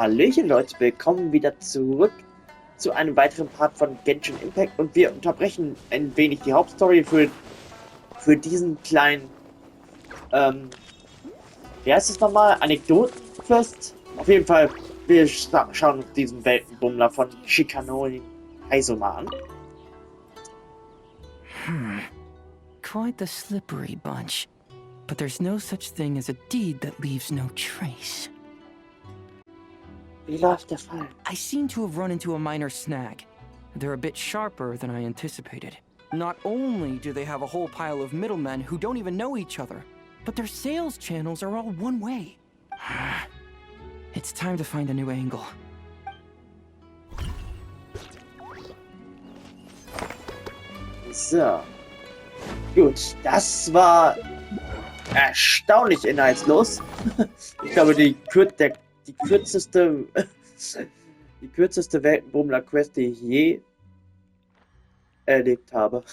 Hallöchen Leute, willkommen wieder zurück zu einem weiteren Part von Genshin Impact und wir unterbrechen ein wenig die Hauptstory für diesen kleinen, wie heißt es nochmal, Anekdotenquest? Auf jeden Fall, wir schauen uns diesen Weltenbummler von Shikanori Haizuma an. Quite the slippery bunch. But there's no such thing as a deed that leaves no trace. Wie läuft der Fall? I seem to have run into a minor snag. They're a bit sharper than I anticipated. Not only do they have a whole pile of middlemen who don't even know each other, but their sales channels are all one way. It's time to find a new angle. So. Gut, das war erstaunlich inhaltslos. Ich glaube, die kürzeste Weltenbummler-Quest, die ich je erlebt habe.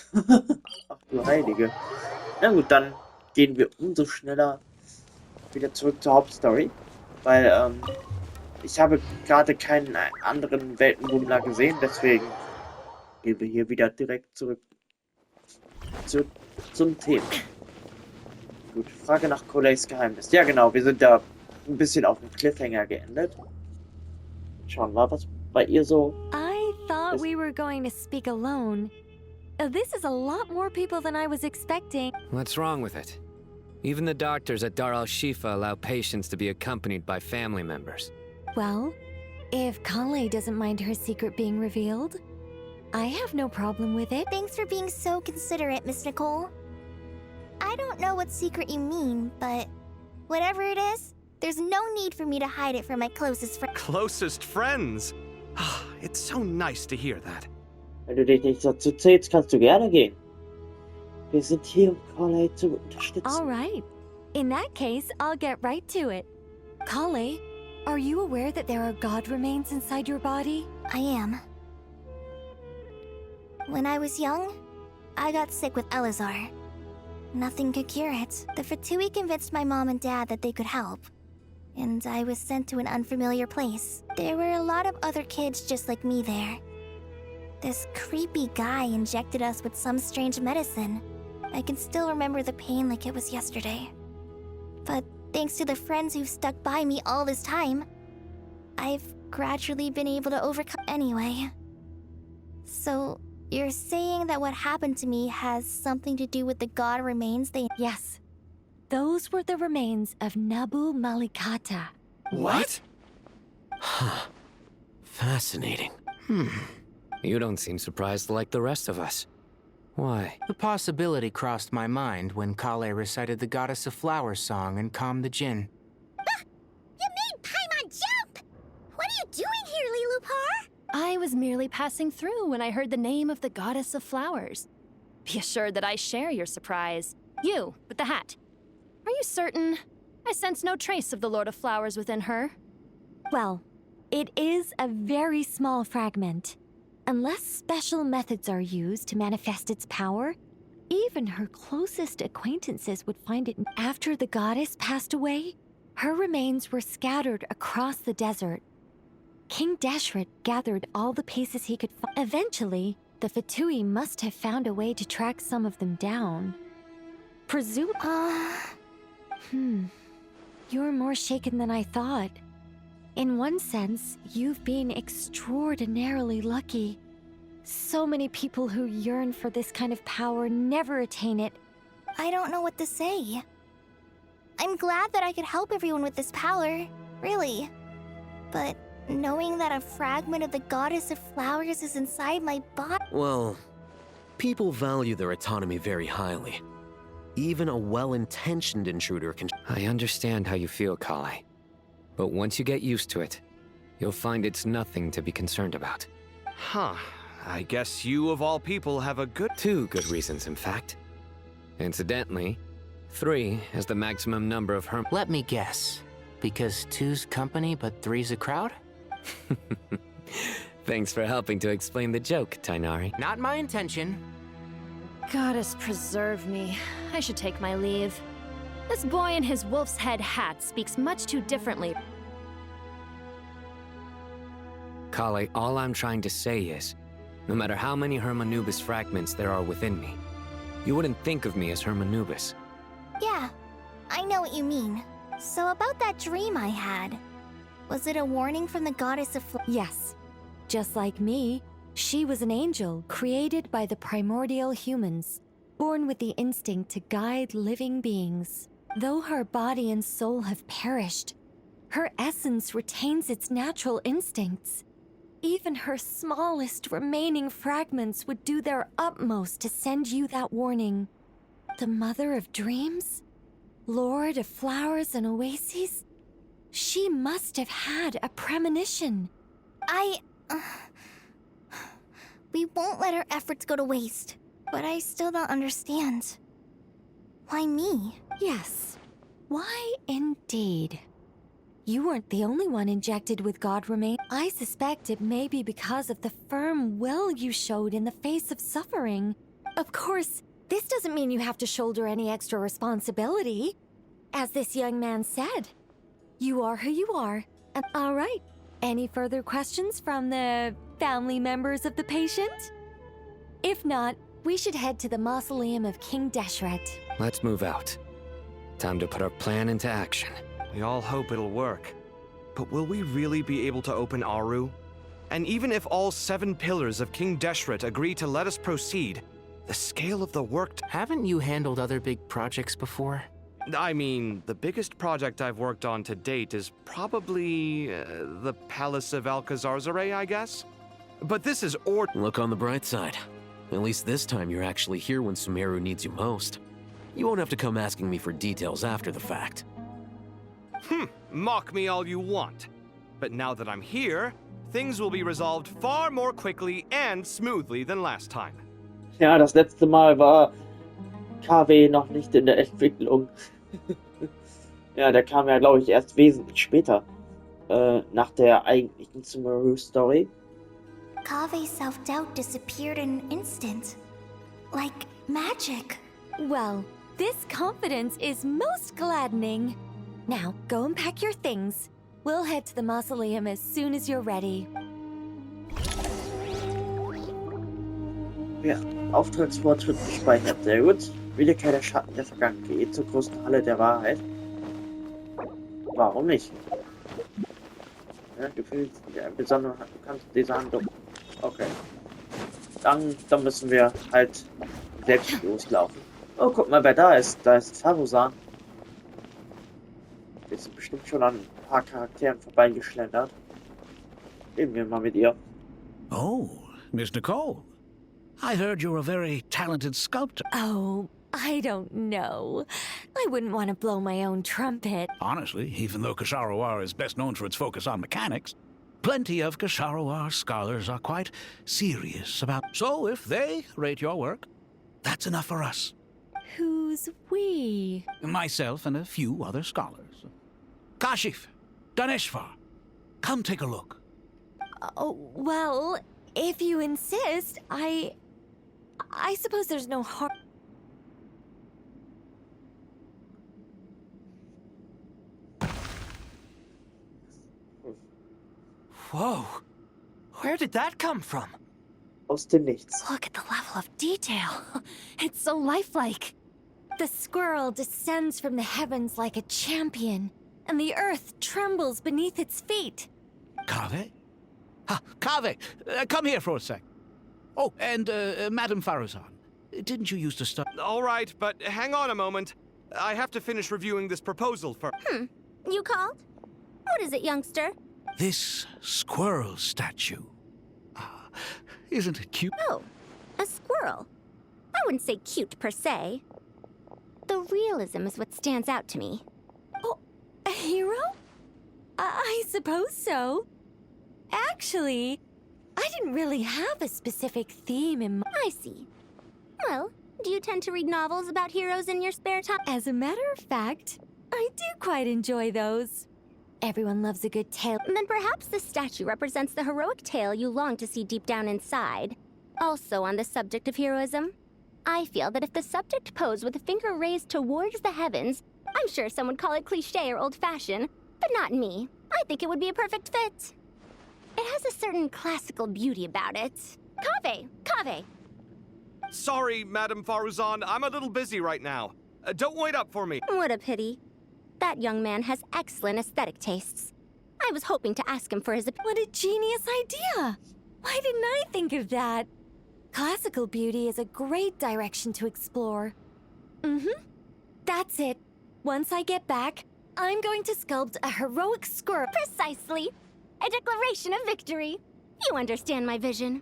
Ach du Heilige. Na gut, dann gehen wir umso schneller wieder zurück zur Hauptstory. Weil, ich habe gerade keinen anderen Weltenbummler gesehen, deswegen gehen wir hier wieder direkt zurück zum Thema. Gut, Frage nach Coleys Geheimnis. Ja genau, wir sind da ein bisschen auf dem Cliffhanger geendet. Schauen wir mal, was bei ihr so... I thought we were going to speak alone. This is a lot more people than I was expecting. What's wrong with it? Even the doctors at Dar al-Shifa allow patients to be accompanied by family members. Well, if Kale doesn't mind her secret being revealed, I have no problem with it. Thanks for being so considerate, Miss Nicole. I don't know what secret you mean, but whatever it is, there's no need for me to hide it from my closest friends. Closest friends? It's so nice to hear that. Wenn du dich nicht dazu zählst, kannst du gerne gehen. Wir sind hier, um Coley zu unterstützen. All right. In that case, I'll get right to it. Kale, are you aware that there are god remains inside your body? I am. When I was young, I got sick with Elazar. Nothing could cure it. The Fatui convinced my mom and dad that they could help, and I was sent to an unfamiliar place. There were a lot of other kids just like me there. This creepy guy injected us with some strange medicine. I can still remember the pain like it was yesterday. But thanks to the friends who've stuck by me all this time, I've gradually been able to overcome anyway. So, you're saying that what happened to me has something to do with the god remains they... Yes. Those were the remains of Nabu Malikata. What? Huh. Fascinating. You don't seem surprised like the rest of us. Why? The possibility crossed my mind when Kale recited the Goddess of Flowers song and calmed the Jinn. You made Paimon jump! What are you doing here, Lilupar? I was merely passing through when I heard the name of the Goddess of Flowers. Be assured that I share your surprise. You, with the hat. Are you certain? I sense no trace of the Lord of Flowers within her. Well, it is a very small fragment. Unless special methods are used to manifest its power, even her closest acquaintances would find it. After the goddess passed away, her remains were scattered across the desert. King Dashret gathered all the pieces he could find. Eventually, the Fatui must have found a way to track some of them down. You're more shaken than I thought. In one sense, you've been extraordinarily lucky. So many people who yearn for this kind of power never attain it. I don't know what to say. I'm glad that I could help everyone with this power, really. But knowing that a fragment of the Goddess of Flowers is inside my body... Well, people value their autonomy very highly. Even a well-intentioned intruder can... I understand how you feel, Kale. But once you get used to it, you'll find it's nothing to be concerned about. Huh. I guess you, of all people, have a good... 2 good reasons, in fact. Incidentally, 3 is the maximum number of herm... Let me guess. Because 2's company, but 3's a crowd? Thanks for helping to explain the joke, Tainari. Not my intention. Goddess preserve me. I should take my leave. This boy in his wolf's head hat speaks much too differently. Kale, all I'm trying to say is, no matter how many Hermanubis fragments there are within me, you wouldn't think of me as Hermanubis. Yeah, I know what you mean. So about that dream I had, was it a warning from the goddess of Yes. Just like me, she was an angel created by the primordial humans, born with the instinct to guide living beings. Though her body and soul have perished, her essence retains its natural instincts. Even her smallest remaining fragments would do their utmost to send you that warning. The mother of dreams? Lord of flowers and oases? She must have had a premonition. We won't let our efforts go to waste. But I still don't understand. Why me? Yes. Why indeed? You weren't the only one injected with God Remain. I suspect it may be because of the firm will you showed in the face of suffering. Of course, this doesn't mean you have to shoulder any extra responsibility. As this young man said, you are who you are. All right. Any further questions from the family members of the patient? If not, we should head to the mausoleum of King Deshret. Let's move out. Time to put our plan into action. We all hope it'll work. But will we really be able to open Aru? And even if all 7 pillars of King Deshret agree to let us proceed, the scale of the work... Haven't you handled other big projects before? I mean, the biggest project I've worked on to date is probably the Palace of Alcazarzaray, I guess? But this is Look on the bright side. At least this time you're actually here when Sumeru needs you most. You won't have to come asking me for details after the fact. Mock me all you want. But now that I'm here, things will be resolved far more quickly and smoothly than last time. Ja, das letzte Mal war KW noch nicht in der Entwicklung. Ja, der kam ja, glaube ich, erst wesentlich später. Nach der eigentlichen Sumeru-Story. Kave's self-doubt disappeared in an instant. Like magic. Well, this confidence is most gladdening. Now, go and pack your things. We'll head to the mausoleum as soon as you're ready. Ja, Auftrittsfortschritt gespeichert. Sehr gut. Wiederkehr der Schatten der Vergangenheit. Geht zur großen Halle der Wahrheit. Warum nicht? Ja, gefühlt besonders bekannt diese Handlung. Okay. Dann müssen wir halt selbst loslaufen. Oh, guck mal, wer da ist. Da ist Farusan. Wir sind bestimmt schon an ein paar Charakteren vorbeigeschlendert. Reden wir mal mit ihr. Oh, Miss Nicole. I heard you're a very talented sculptor. Oh, I don't know. I wouldn't want to blow my own trumpet. Honestly, even though Kasharawar is best known for its focus on mechanics, plenty of Kasharawar scholars are quite serious about... So if they rate your work, that's enough for us. Who's we? Myself and a few other scholars. Kashif, Daneshvar, come take a look. Oh, well, if you insist, I suppose there's no harm. Whoa. Where did that come from? Aus dem Nichts. Look at the level of detail. It's so lifelike. The squirrel descends from the heavens like a champion, and the earth trembles beneath its feet. Kave? Kave, come here for a sec. Oh, and Madame Farazan, didn't you used to study? All right, but hang on a moment. I have to finish reviewing this proposal first. You called? What is it, youngster? This squirrel statue. Isn't it cute? Oh, a squirrel. I wouldn't say cute per se. The realism is what stands out to me. Oh, a hero? I suppose so. Actually, I didn't really have a specific theme in mind. I see. Well, do you tend to read novels about heroes in your spare time? As a matter of fact, I do quite enjoy those. Everyone loves a good tale. Then perhaps the statue represents the heroic tale you long to see deep down inside. Also on the subject of heroism, I feel that if the subject posed with a finger raised towards the heavens, I'm sure some would call it cliché or old-fashioned, but not me. I think it would be a perfect fit. It has a certain classical beauty about it. Kaveh! Sorry, Madame Faruzan, I'm a little busy right now. Don't wait up for me. What a pity. That young man has excellent aesthetic tastes. I was hoping to ask him for his What a genius idea! Why didn't I think of that? Classical beauty is a great direction to explore. That's it. Once I get back, I'm going to sculpt a heroic squirrel. Precisely. A declaration of victory. You understand my vision.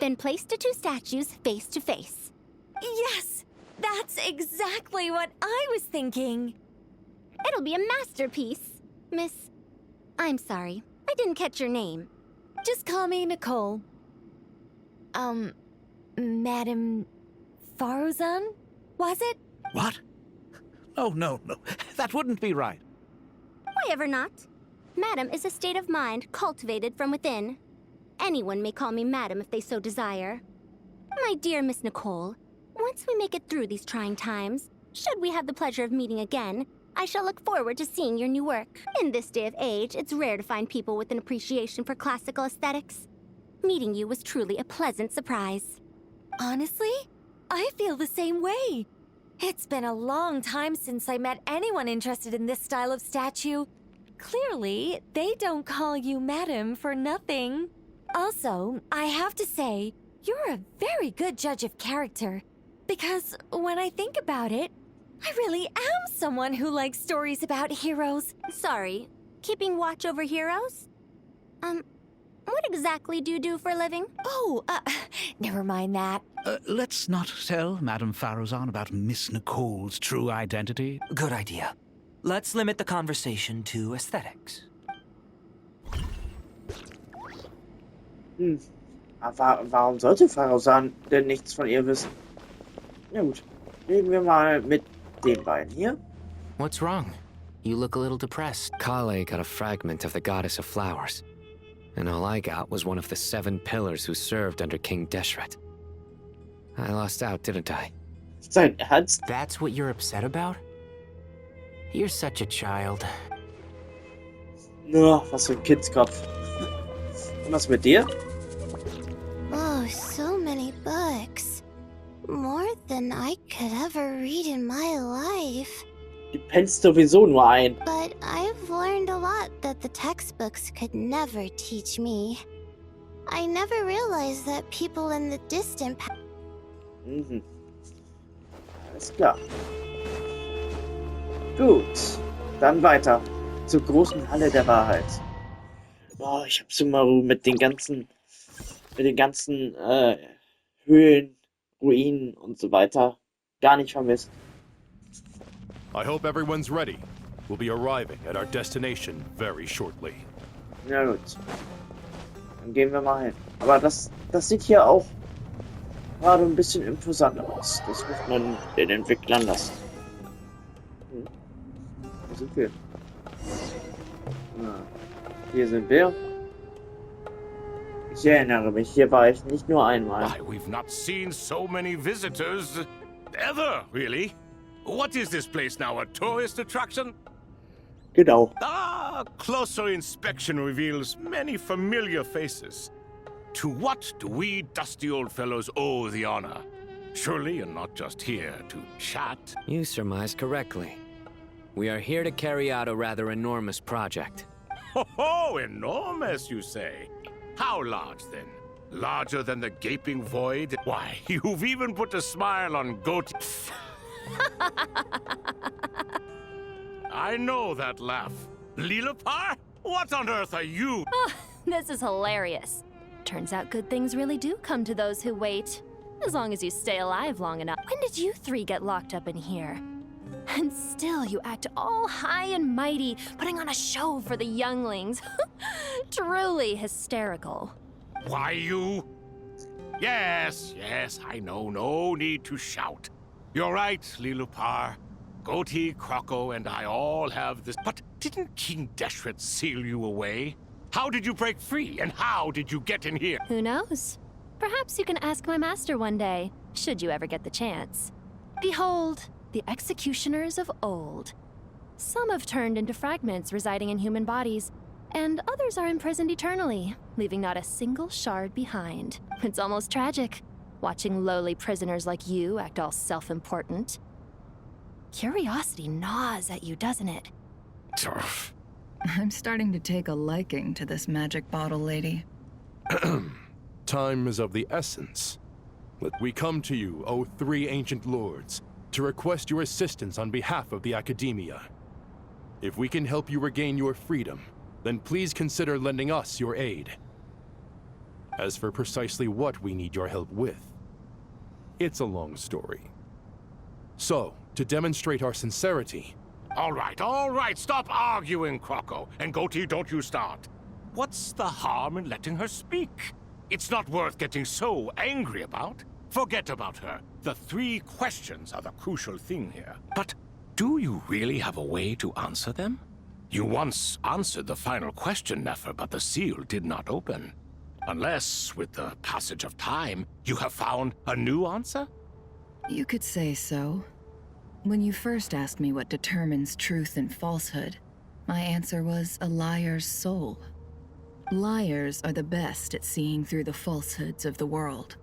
Then place the two statues face to face. Yes! That's exactly what I was thinking. It'll be a masterpiece. Miss... I'm sorry. I didn't catch your name. Just call me Nicole. Madame Faruzan? Was it? What? Oh, no. That wouldn't be right. Why ever not? Madam is a state of mind cultivated from within. Anyone may call me Madam if they so desire. My dear Miss Nicole, once we make it through these trying times, should we have the pleasure of meeting again, I shall look forward to seeing your new work. In this day of age, it's rare to find people with an appreciation for classical aesthetics. Meeting you was truly a pleasant surprise. Honestly, I feel the same way. It's been a long time since I met anyone interested in this style of statue. Clearly, they don't call you Madam for nothing. Also, I have to say, you're a very good judge of character. Because when I think about it, I really am someone who likes stories about heroes. Sorry, keeping watch over heroes? What exactly do you do for a living? Oh, never mind that. Let's not tell Madame Faruzan about Miss Nicole's true identity. Good idea. Let's limit the conversation to aesthetics. Warum sollte Faruzan denn nichts von ihr wissen? Na gut, reden wir mal mit den beiden hier. What's wrong? You look a little depressed. Kale got a fragment of the Goddess of Flowers, and all I got was one of the 7 pillars who served under King Deshret. I lost out, didn't I? Sein Ernst? That's what you're upset about? You're such a child. Na, was für ein Kindskopf. Und was mit dir? Oh, so many books. More than I could ever read in my life. Du pennst sowieso nur ein. But I've learned a lot that the textbooks could never teach me. I never realized that people in the distant past... Alles klar. Gut, dann weiter zur großen Halle der Wahrheit. Boah, ich hab Sumaru mit den ganzen Höhlen, Ruinen und so weiter gar nicht vermisst. I hope everyone's ready. We'll be arriving at our destination very shortly. Na gut. Dann gehen wir mal hin. Aber das sieht hier auch gerade ein bisschen imposant aus. Das muss man den Entwicklern lassen. Wo sind wir? Hier sind wir. Ich erinnere mich, hier war ich nicht nur einmal. Why, we've not seen so many visitors ever, really. What is this place now, a tourist attraction? Genau. Closer inspection reveals many familiar faces. To what do we dusty old fellows owe the honor? Surely you're not just here to chat. You surmised correctly. We are here to carry out a rather enormous project. Ho, enormous, you say? How large, then? Larger than the gaping void? Why, you've even put a smile on Goat's... I know that laugh. Lilapar? What on earth are you? Oh, this is hilarious. Turns out good things really do come to those who wait. As long as you stay alive long enough. When did you 3 get locked up in here? And still you act all high and mighty, putting on a show for the younglings. Truly hysterical. Why, you... Yes, I know. No need to shout. You're right, Lilupar. Goatee, Croco, and I all have this... But didn't King Deshret seal you away? How did you break free, and how did you get in here? Who knows? Perhaps you can ask my master one day, should you ever get the chance. Behold, the executioners of old. Some have turned into fragments residing in human bodies, and others are imprisoned eternally, leaving not a single shard behind. It's almost tragic, watching lowly prisoners like you act all self-important. Curiosity gnaws at you, doesn't it? I'm starting to take a liking to this magic bottle lady. Time is of the essence. We come to you, O three ancient lords, to request your assistance on behalf of the Academia. If we can help you regain your freedom, then please consider lending us your aid. As for precisely what we need your help with, it's a long story. So, to demonstrate our sincerity... All right, stop arguing, Croco. And Goatee, don't you start. What's the harm in letting her speak? It's not worth getting so angry about. Forget about her. The 3 questions are the crucial thing here. But do you really have a way to answer them? You once answered the final question, Nefer, but the seal did not open. Unless, with the passage of time, you have found a new answer? You could say so. When you first asked me what determines truth and falsehood, my answer was a liar's soul. Liars are the best at seeing through the falsehoods of the world.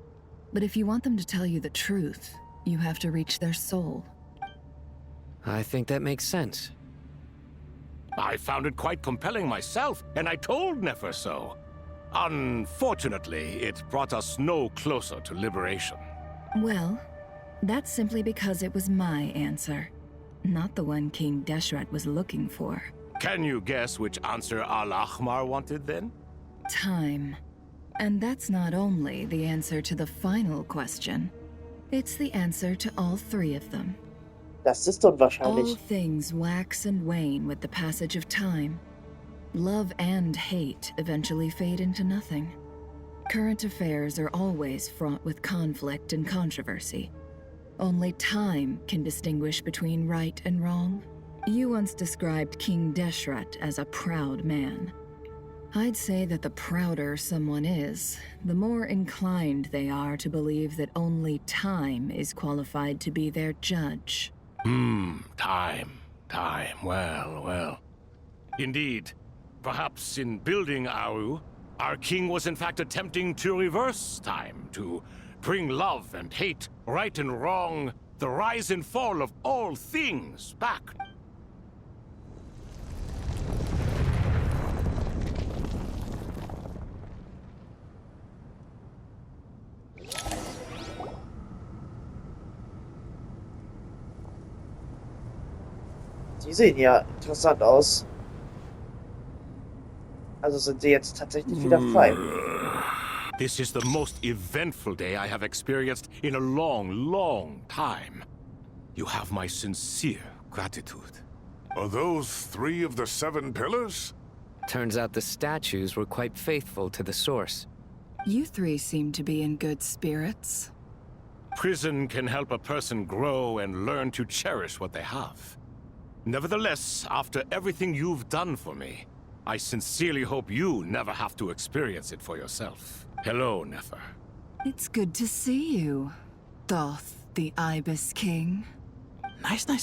But if you want them to tell you the truth, you have to reach their soul. I think that makes sense. I found it quite compelling myself, and I told Nefer so. Unfortunately, it brought us no closer to liberation. Well, that's simply because it was my answer, not the one King Deshret was looking for. Can you guess which answer Al-Ahmar wanted then? Time. And that's not only the answer to the final question, it's the answer to all 3 of them. Das ist All unwahrscheinlich. things wax and wane with the passage of time. Love and hate eventually fade into nothing. Current affairs are always fraught with conflict and controversy. Only time can distinguish between right and wrong. You once described King Deshret as a proud man. I'd say that the prouder someone is, the more inclined they are to believe that only time is qualified to be their judge. Time. Well. Indeed. Perhaps in building Aru, our king was in fact attempting to reverse time, to bring love and hate, right and wrong, the rise and fall of all things back. Die sehen ja interessant aus. Also sind sie jetzt tatsächlich wieder frei. This is the most eventful day I have experienced in a long time. You have my sincere gratitude. Are those 3 of the 7 pillars? Turns out the statues were quite faithful to the source. You 3 seem to be in good spirits. Prison can help a person grow and learn to cherish what they have. Nevertheless, after everything you've done for me, I sincerely hope you never have to experience it for yourself. Hello, Nefer. It's good to see you, Thoth, the Ibis King.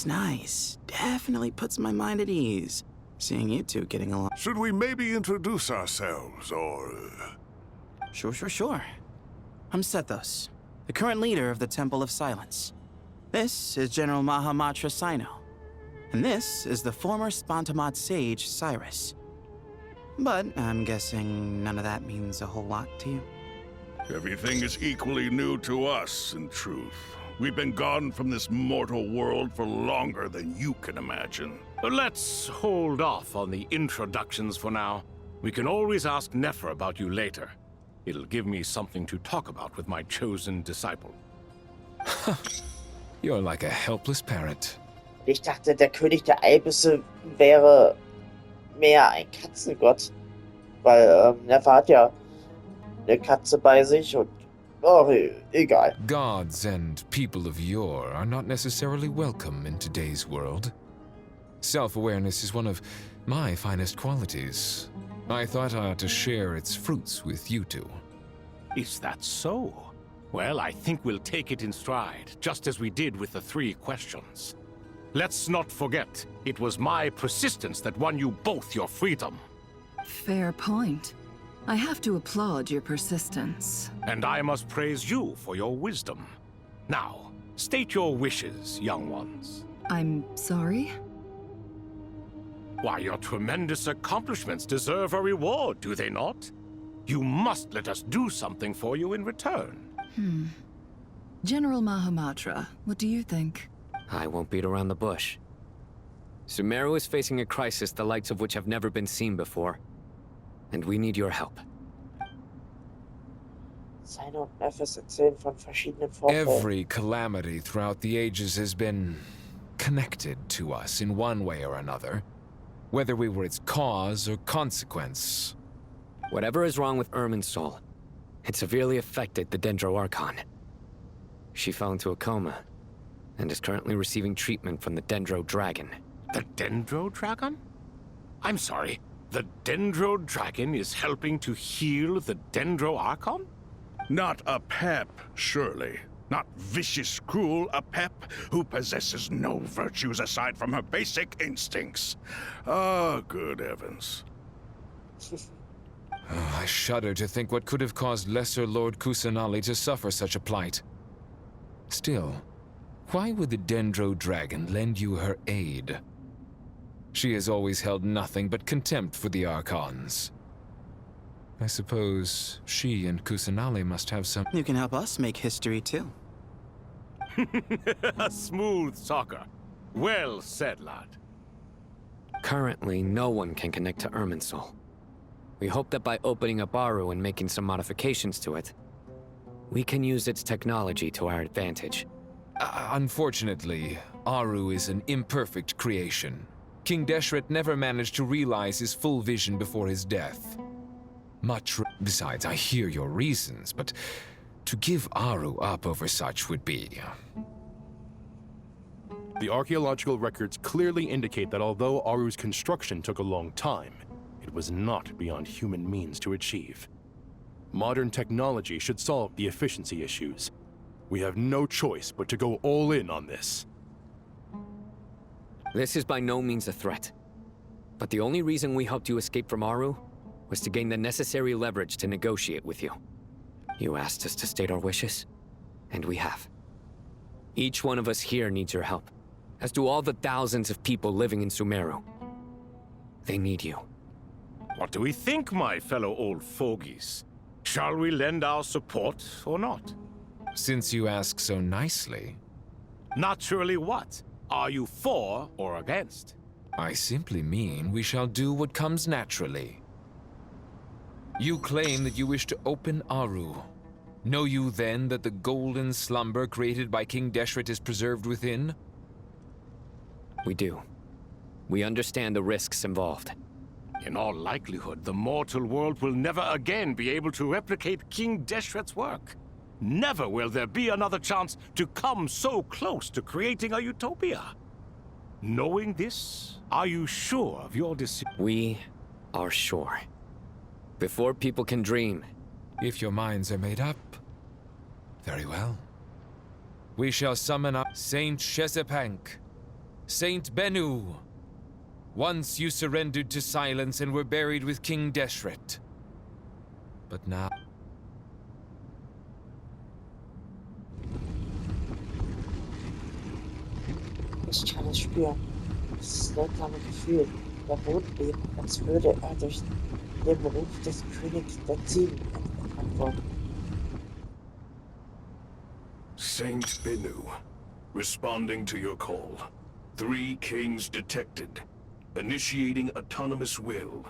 Nice. Definitely puts my mind at ease, seeing you 2 getting along. Should we maybe introduce ourselves, or... Sure. I'm Sethos, the current leader of the Temple of Silence. This is General Mahamatra Sino, and this is the former Spantamat sage, Cyrus. But I'm guessing none of that means a whole lot to you. Everything is equally new to us, in truth. We've been gone from this mortal world for longer than you can imagine. Let's hold off on the introductions for now. We can always ask Nefer about you later. It'll give me something to talk about with my chosen disciple. You're like a helpless parrot. Ich dachte, der König der Eibisse wäre mehr ein Katzengott. Weil Nefer hat ja eine Katze bei sich und egal. Gods and people of yore are not necessarily welcome in today's world. Self-awareness is one of my finest qualities. I thought I ought to share its fruits with you 2. Is that so? Well, I think we'll take it in stride, just as we did with the 3 questions. Let's not forget, it was my persistence that won you both your freedom. Fair point. I have to applaud your persistence. And I must praise you for your wisdom. Now, state your wishes, young ones. I'm sorry? Why, your tremendous accomplishments deserve a reward, do they not? You must let us do something for you in return. General Mahamatra, what do you think? I won't beat around the bush. Sumeru is facing a crisis the likes of which have never been seen before. And we need your help. Seine und Neffes erzählen von verschiedenen Vorfällen. Every calamity throughout the ages has been connected to us in one way or another, whether we were its cause or consequence. Whatever is wrong with Irminsul, it severely affected the Dendro Archon. She fell into a coma and is currently receiving treatment from the Dendro Dragon. The Dendro Dragon? I'm sorry, the Dendro Dragon is helping to heal the Dendro Archon? Not a pep, surely. Not vicious, cruel a pep who possesses no virtues aside from her basic instincts. Ah, good heavens. I shudder to think what could have caused Lesser Lord Kusanali to suffer such a plight. Still, why would the Dendro Dragon lend you her aid? She has always held nothing but contempt for the Archons. I suppose she and Kusanali must have some... You can help us make history, too. Smooth talker. Well said, lad. Currently, no one can connect to Irminsul. We hope that by opening up Aru and making some modifications to it, we can use its technology to our advantage. Unfortunately, Aru is an imperfect creation. King Deshret never managed to realize his full vision before his death. Besides, I hear your reasons, but to give Aru up over such would be... The archaeological records clearly indicate that although Aru's construction took a long time, it was not beyond human means to achieve. Modern technology should solve the efficiency issues. We have no choice but to go all in on this. This is by no means a threat. But the only reason we helped you escape from Aru was to gain the necessary leverage to negotiate with you. You asked us to state our wishes, and we have. Each one of us here needs your help, as do all the thousands of people living in Sumeru. They need you. What do we think, my fellow old fogies? Shall we lend our support or not? Since you ask so nicely... Naturally what? Are you for or against? I simply mean we shall do what comes naturally. You claim that you wish to open Aru. Know you then that the golden slumber created by King Deshret is preserved within? We do. We understand the risks involved. In all likelihood, the mortal world will never again be able to replicate King Deshret's work. Never will there be another chance to come so close to creating a utopia. Knowing this, are you sure of your decision? We are sure. Before people can dream. If your minds are made up, very well. We shall summon up Saint Shezepank, Saint Bennu. Once you surrendered to silence and were buried with King Deshret. But now... Ich kann es spüren. Das seltsame Gefühl, der Bodenleben, als würde er durch den Beruf des Königs der Ziegen antworten. Saint Bennu, responding to your call. 3 kings detected. Initiating autonomous will.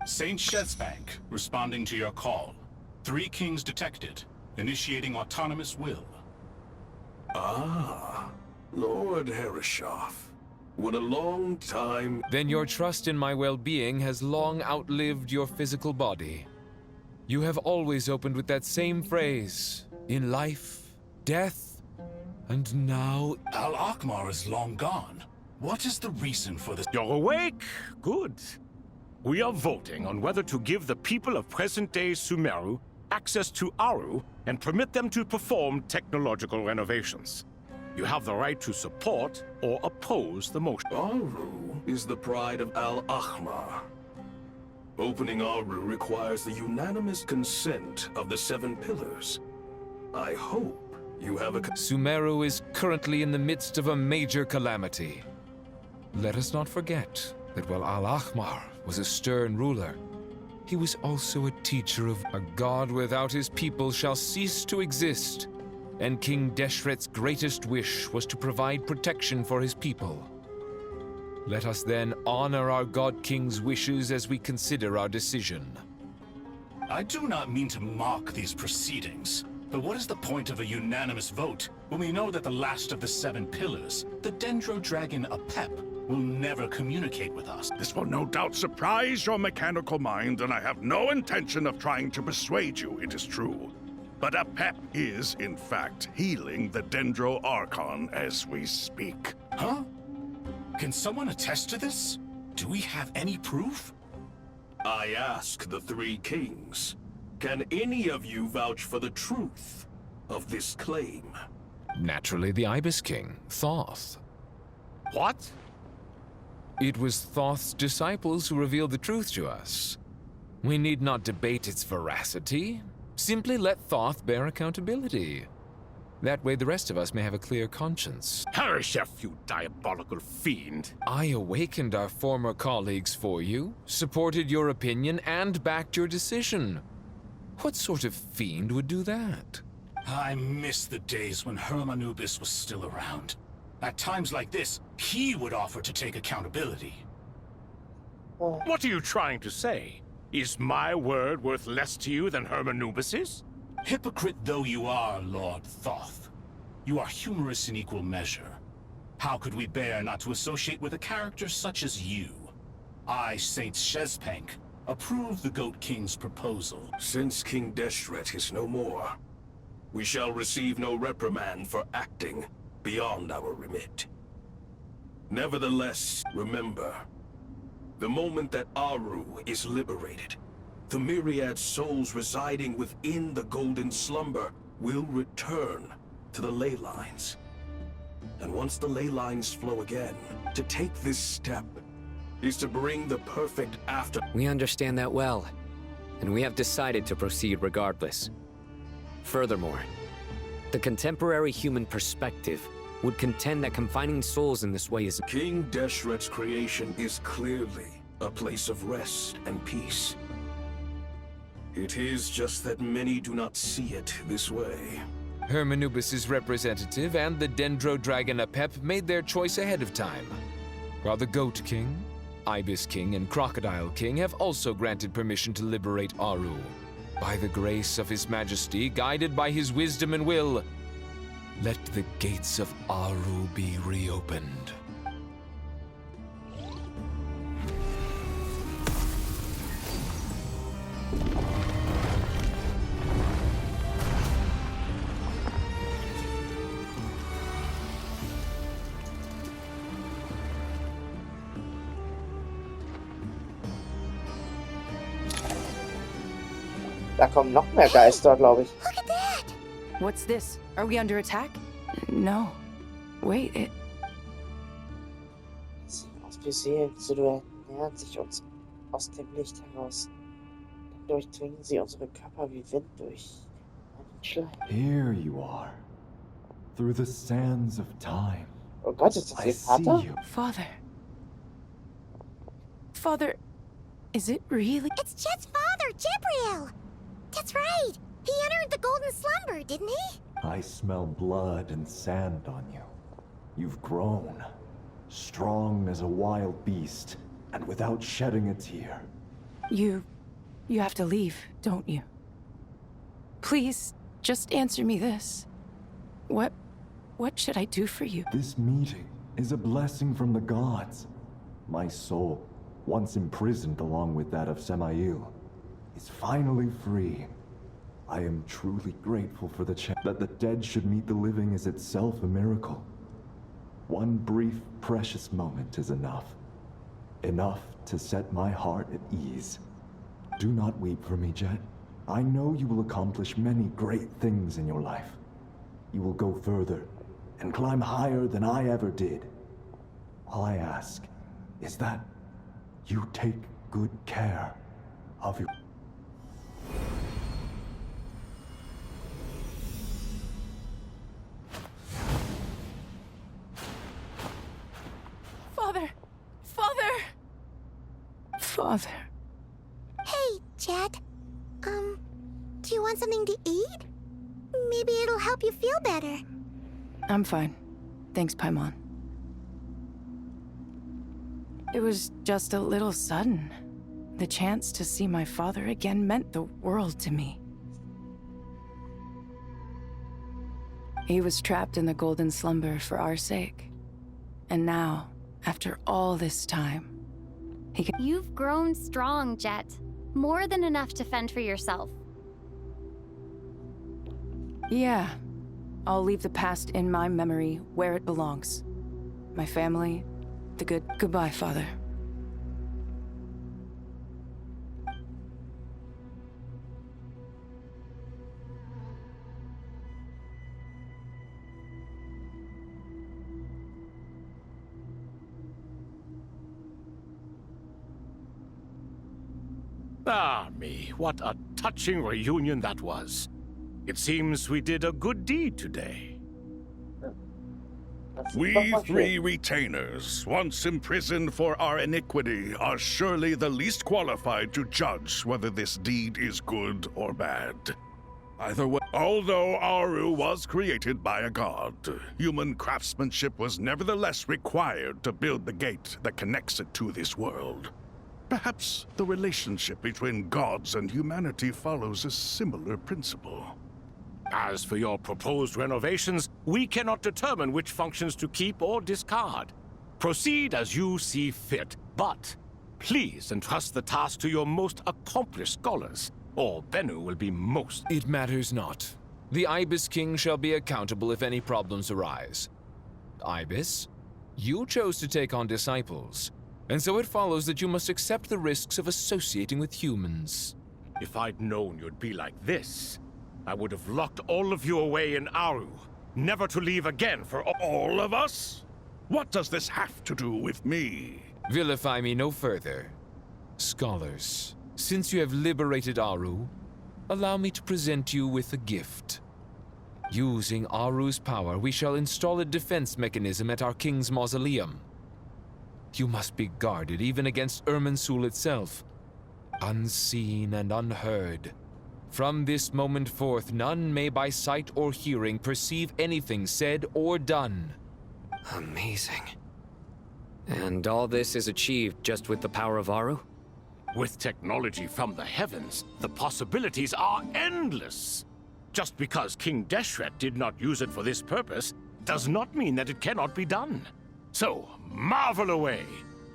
Saint Shezbank, responding to your call. 3 kings detected. Initiating autonomous will. Ah, Lord Herreshoff. What a long time... Then your trust in my well-being has long outlived your physical body. You have always opened with that same phrase. In life, death, and now... Al-Akmar is long gone. What is the reason for this? You're awake? Good. We are voting on whether to give the people of present-day Sumeru access to Aru and permit them to perform technological renovations. You have the right to support or oppose the motion. Aru is the pride of Al-Ahmar. Opening Aru requires the unanimous consent of the 7 pillars. I hope you have a... Sumeru is currently in the midst of a major calamity. Let us not forget that while Al-Ahmar was a stern ruler, he was also a teacher of a god without his people shall cease to exist, and King Deshret's greatest wish was to provide protection for his people. Let us then honor our God King's wishes as we consider our decision. I do not mean to mock these proceedings, but what is the point of a unanimous vote when we know that the last of the 7 pillars, the Dendro Dragon Apep, will never communicate with us? This will no doubt surprise your mechanical mind, and I have no intention of trying to persuade you it is true. But Apep is, in fact, healing the Dendro Archon as we speak. Huh? Can someone attest to this? Do we have any proof? I ask the 3 kings, can any of you vouch for the truth of this claim? Naturally, the Ibis King, Thoth. What? It was Thoth's disciples who revealed the truth to us. We need not debate its veracity. Simply let Thoth bear accountability. That way the rest of us may have a clear conscience. Harishef, you diabolical fiend! I awakened our former colleagues for you, supported your opinion, and backed your decision. What sort of fiend would do that? I miss the days when Hermanubis was still around. At times like this, he would offer to take accountability. What are you trying to say? Is my word worth less to you than Hermanubis's? Hypocrite though you are, Lord Thoth, you are humorous in equal measure. How could we bear not to associate with a character such as you? I, Saint Shezpank, approve the Goat King's proposal. Since King Deshret is no more, we shall receive no reprimand for acting beyond our remit. Nevertheless, remember, the moment that Aru is liberated, the myriad souls residing within the Golden Slumber will return to the ley lines. And once the ley lines flow again, to take this step is to bring the perfect after... We understand that well, and we have decided to proceed regardless. Furthermore, the contemporary human perspective would contend that confining souls in this way is... King Deshret's creation is clearly a place of rest and peace. It is just that many do not see it this way. Hermanubis' representative and the Dendro Dragon Apep made their choice ahead of time, while the Goat King, Ibis King, and Crocodile King have also granted permission to liberate Aru. By the grace of His Majesty, guided by his wisdom and will, let the gates of Aru be reopened. Da kommen noch mehr Geister, glaube ich. Look at that! What's this? Are we under attack? No. Wait, it... Sieht aus wie Seelen-Silhouetten nähern sich uns aus dem Licht heraus. Dann durchdringen sie unsere Körper wie Wind durch einen Schleim. Here you are. Through the sands of time. Oh Gott, ist das Ihr Vater? Father. Father, is it really? It's Chet's father, Jibriel! That's right! He entered the Golden Slumber, didn't he? I smell blood and sand on you. You've grown. Strong as a wild beast, and without shedding a tear. You have to leave, don't you? Please, just answer me this. What should I do for you? This meeting is a blessing from the gods. My soul, once imprisoned along with that of Samael, is finally free. I am truly grateful for the chance that the dead should meet the living is itself a miracle. One brief, precious moment is enough. Enough to set my heart at ease. Do not weep for me, Jet. I know you will accomplish many great things in your life. You will go further and climb higher than I ever did. All I ask is that you take good care Have you... Father! Father! Father. Hey, Jet. Do you want something to eat? Maybe it'll help you feel better. I'm fine. Thanks, Paimon. It was just a little sudden. The chance to see my father again meant the world to me. He was trapped in the golden slumber for our sake. And now, after all this time, he can... You've grown strong, Jet. More than enough to fend for yourself. Yeah. I'll leave the past in my memory where it belongs. My family, the good... Goodbye, Father. Ah, me, what a touching reunion that was. It seems we did a good deed today. We three retainers, once imprisoned for our iniquity, are surely the least qualified to judge whether this deed is good or bad. Either way, although Aru was created by a god, human craftsmanship was nevertheless required to build the gate that connects it to this world. Perhaps the relationship between gods and humanity follows a similar principle. As for your proposed renovations, we cannot determine which functions to keep or discard. Proceed as you see fit, but please entrust the task to your most accomplished scholars, or Bennu will be most... It matters not. The Ibis King shall be accountable if any problems arise. Ibis, you chose to take on disciples, and so it follows that you must accept the risks of associating with humans. If I'd known you'd be like this, I would have locked all of you away in Aru, never to leave again for all of us? What does this have to do with me? Vilify me no further. Scholars, since you have liberated Aru, allow me to present you with a gift. Using Aru's power, we shall install a defense mechanism at our king's mausoleum. You must be guarded even against Irminsul itself, unseen and unheard. From this moment forth, none may by sight or hearing perceive anything said or done. Amazing. And all this is achieved just with the power of Aru? With technology from the heavens, the possibilities are endless. Just because King Deshret did not use it for this purpose, does not mean that it cannot be done. So, marvel away.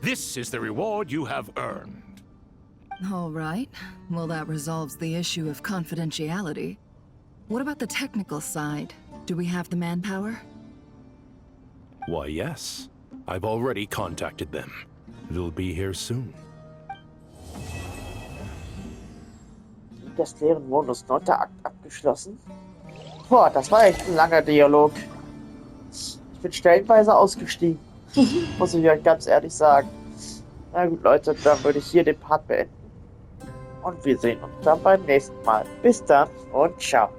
This is the reward you have earned. All right. Well, that resolves the issue of confidentiality. What about the technical side? Do we have the manpower? Why, yes. I've already contacted them. They'll be here soon. Das leeren Mondes, 9. Akt abgeschlossen. Boah, das war echt ein langer Dialog. Ich bin stellenweise ausgestiegen. Muss ich euch ganz ehrlich sagen. Na gut, Leute, dann würde ich hier den Part beenden. Und wir sehen uns dann beim nächsten Mal. Bis dann und ciao.